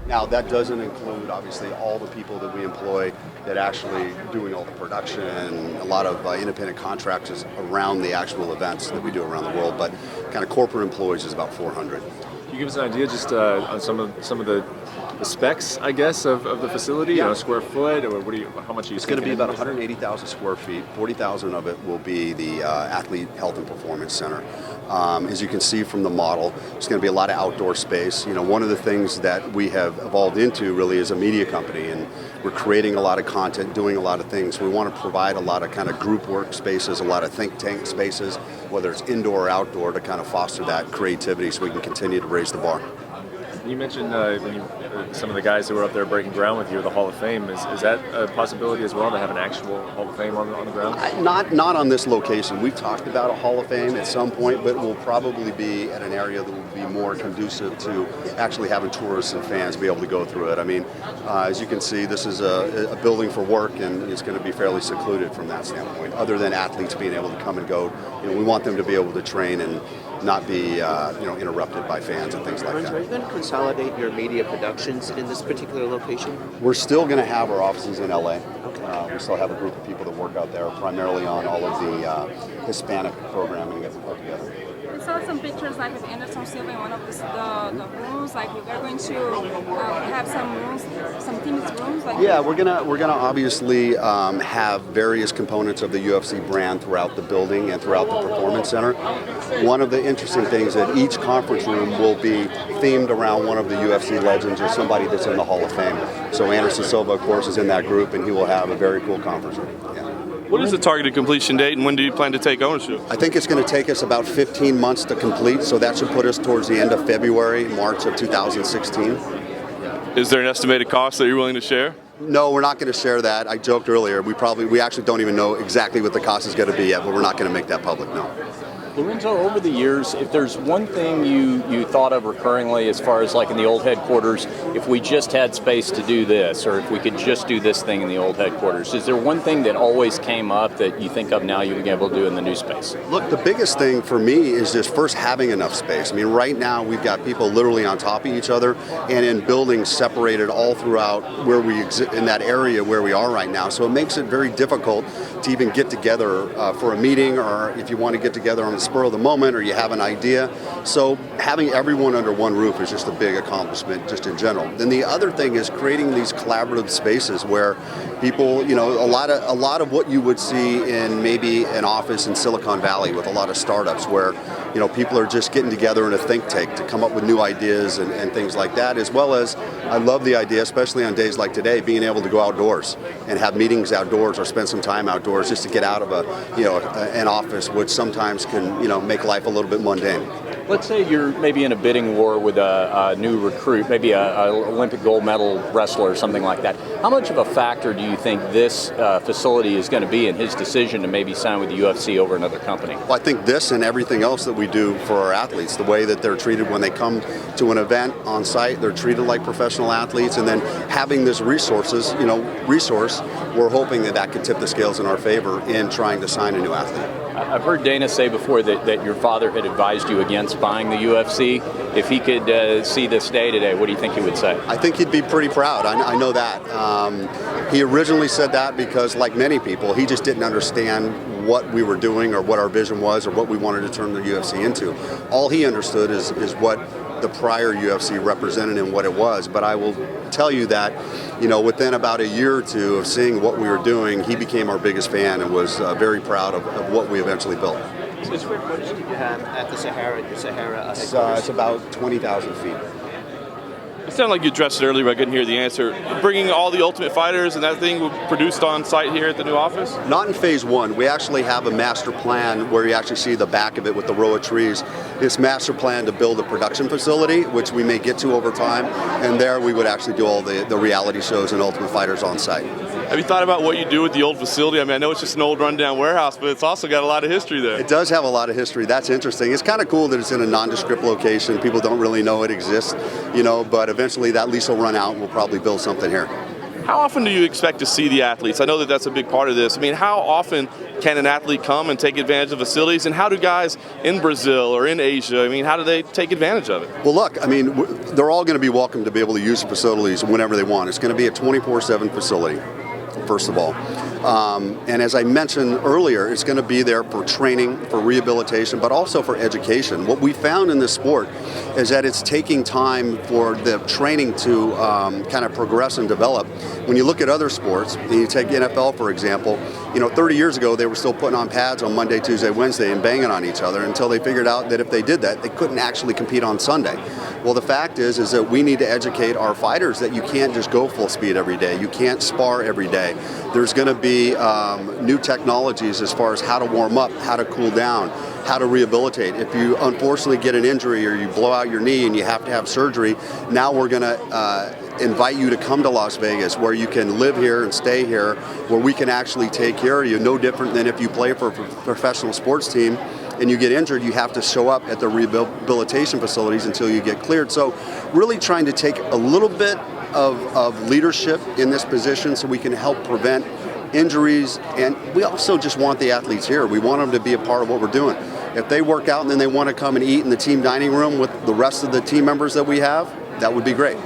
Now, that doesn't include, obviously, all the people that we employ that actually doing all the production, a lot of independent contractors around the actual events that we do around the world, but kind of corporate employees is about 400. Can you give us an idea just on some of the specs, I guess, of the facility? Yeah. Square foot, or how much are you? It's going to be about 180,000 square feet. 40,000 of it will be the Athlete Health and Performance Center. As you can see from the model, there's going to be a lot of outdoor space. One of the things that we have evolved into really is a media company, and we're creating a lot of content, doing a lot of things. We want to provide a lot of kind of group work spaces, a lot of think tank spaces, whether it's indoor or outdoor, to kind of foster that creativity so we can continue to raise the bar. You mentioned some of the guys who were up there breaking ground with you, the Hall of Fame. Is that a possibility as well, to have an actual Hall of Fame on the ground? Not on this location. We've talked about a Hall of Fame at some point, but it will probably be at an area that will be more conducive to actually having tourists and fans be able to go through it. I mean, as you can see, this is a building for work, and it's going to be fairly secluded from that standpoint, other than athletes being able to come and go. We want them to be able to train and not be interrupted by fans and things like Lorenzo, that. are you going to consolidate your media productions in this particular location? We're still going to have our offices in LA. Okay. We still have a group of people that work out there, primarily on all of the Hispanic programming that we put together. We saw some pictures like with Anderson Silva in one of the rooms. Like we're going to have some rooms, some teams rooms. Yeah, we're gonna obviously have various components of the UFC brand throughout the building and throughout the performance center. One of the interesting things that each conference room will be themed around one of the UFC legends or somebody that's in the Hall of Fame. So Anderson Silva, of course, is in that group, and he will have a very cool conference room. Yeah. What is the targeted completion date, and when do you plan to take ownership? I think it's going to take us about 15 months to complete, so that should put us towards the end of February, March of 2016. Is there an estimated cost that you're willing to share? No, we're not going to share that. I joked earlier, we actually don't even know exactly what the cost is going to be yet, but we're not going to make that public, no. Lorenzo, over the years, if there's one thing you thought of recurringly as far as like in the old headquarters, if we just had space to do this, or if we could just do this thing in the old headquarters, is there one thing that always came up that you think of now you'd be able to do in the new space? Look, the biggest thing for me is just first having enough space. I mean, right now we've got people literally on top of each other and in buildings separated all throughout where we exist in that area where we are right now. So it makes it very difficult to even get together for a meeting, or if you want to get together on the spur of the moment or you have an idea. So having everyone under one roof is just a big accomplishment just in general. Then the other thing is creating these collaborative spaces where people, a lot of what you would see in maybe an office in Silicon Valley with a lot of startups where, people are just getting together in a think tank to come up with new ideas and things like that, as well as I love the idea, especially on days like today, being able to go outdoors and have meetings outdoors or spend some time outdoors just to get out of an office, which sometimes can, make life a little bit mundane. Let's say you're maybe in a bidding war with a new recruit, maybe a Olympic gold medal wrestler or something like that. How much of a factor do you think this facility is going to be in his decision to maybe sign with the UFC over another company? Well, I think this and everything else that we do for our athletes, the way that they're treated when they come to an event on site, they're treated like professional athletes, and then having this resource, we're hoping that could tip the scales in our favor in trying to sign a new athlete. I've heard Dana say before that your father had advised you against buying the UFC. If he could see this day today, what do you think he would say? I think he'd be pretty proud. I know that. He originally said that because, like many people, he just didn't understand what we were doing or what our vision was or what we wanted to turn the UFC into. All he understood is what the prior UFC represented and what it was. But I will tell you that, within about a year or two of seeing what we were doing, he became our biggest fan and was very proud of what we eventually built. So square footage do you have at the Sahara It's about 20,000 feet. It sounded like you addressed it earlier, but I couldn't hear the answer. Bringing all the Ultimate Fighters and that thing produced on site here at the new office? Not in phase one. We actually have a master plan where you actually see the back of it with the row of trees. This master plan to build a production facility, which we may get to over time, and there we would actually do all the reality shows and Ultimate Fighters on site. Have you thought about what you do with the old facility? I mean, I know it's just an old rundown warehouse, but it's also got a lot of history there. It does have a lot of history. That's interesting. It's kind of cool that it's in a nondescript location. People don't really know it exists, but eventually that lease will run out and we'll probably build something here. How often do you expect to see the athletes? I know that that's a big part of this. I mean, how often can an athlete come and take advantage of facilities? And how do guys in Brazil or in Asia, how do they take advantage of it? Well, look, they're all going to be welcome to be able to use the facilities whenever they want. It's going to be a 24/7 facility, first of all. And as I mentioned earlier, it's going to be there for training, for rehabilitation, but also for education. What we found in this sport is that it's taking time for the training to kind of progress and develop. When you look at other sports, and you take NFL for example, 30 years ago they were still putting on pads on Monday, Tuesday, Wednesday and banging on each other until they figured out that if they did that, they couldn't actually compete on Sunday. Well, the fact is that we need to educate our fighters that you can't just go full speed every day. You can't spar every day. There's going to be new technologies as far as how to warm up, how to cool down, how to rehabilitate. If you unfortunately get an injury or you blow out your knee and you have to have surgery, now we're going to invite you to come to Las Vegas where you can live here and stay here, where we can actually take care of you. No different than if you play for a professional sports team and you get injured, you have to show up at the rehabilitation facilities until you get cleared. So really trying to take a little bit of leadership in this position so we can help prevent injuries, and we also just want the athletes here. We want them to be a part of what we're doing. If they work out and then they want to come and eat in the team dining room with the rest of the team members that we have, that would be great.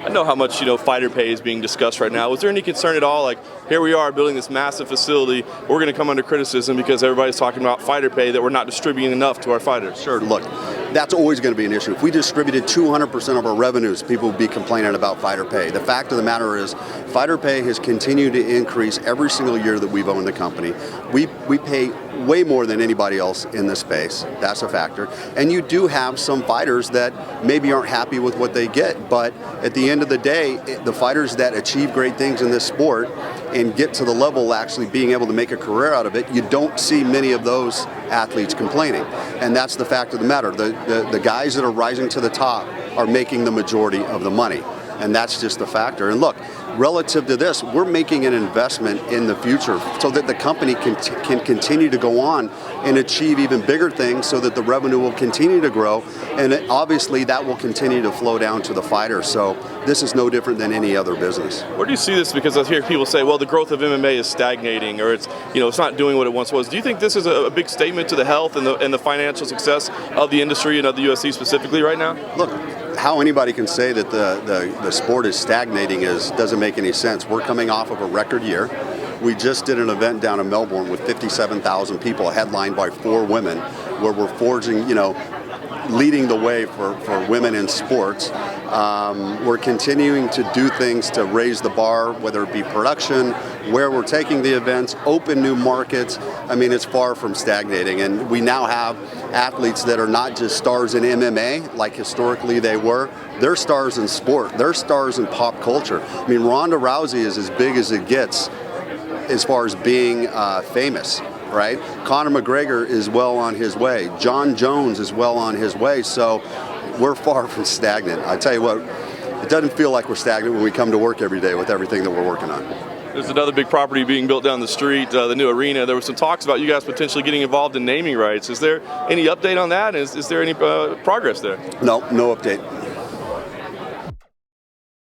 I know how much fighter pay is being discussed right now. Was there any concern at all? Like, here we are building this massive facility. We're going to come under criticism because everybody's talking about fighter pay, that we're not distributing enough to our fighters. Sure. Look, that's always going to be an issue. If we distributed 200% of our revenues, people would be complaining about fighter pay. The fact of the matter is, fighter pay has continued to increase every single year that we've owned the company. We pay way more than anybody else in this space. That's a factor. And you do have some fighters that maybe aren't happy with what they get, but at the end of the day, the fighters that achieve great things in this sport and get to the level actually being able to make a career out of it, you don't see many of those athletes complaining. And that's the fact of the matter. The guys that are rising to the top are making the majority of the money. And that's just the factor. And look, relative to this, we're making an investment in the future so that the company can continue to go on and achieve even bigger things so that the revenue will continue to grow. And obviously that will continue to flow down to the fighters. So this is no different than any other business. Where do you see this? Because I hear people say, well, the growth of MMA is stagnating, or it's not doing what it once was. Do you think this is a big statement to the health and the financial success of the industry and of the UFC specifically right now? Look, how anybody can say that the sport is stagnating doesn't make any sense. We're coming off of a record year. We just did an event down in Melbourne with 57,000 people, headlined by 4 women, where we're forging, leading the way for women in sports. We're continuing to do things to raise the bar, whether it be production, where we're taking the events, open new markets. I mean, it's far from stagnating. And we now have athletes that are not just stars in MMA, like historically they were. They're stars in sport. They're stars in pop culture. I mean, Ronda Rousey is as big as it gets as far as being famous. Right? Conor McGregor is well on his way. John Jones is well on his way. So we're far from stagnant. I tell you what, it doesn't feel like we're stagnant when we come to work every day with everything that we're working on. There's another big property being built down the street, the new arena. There were some talks about you guys potentially getting involved in naming rights. Is there any update on that? Is there any progress there? No update.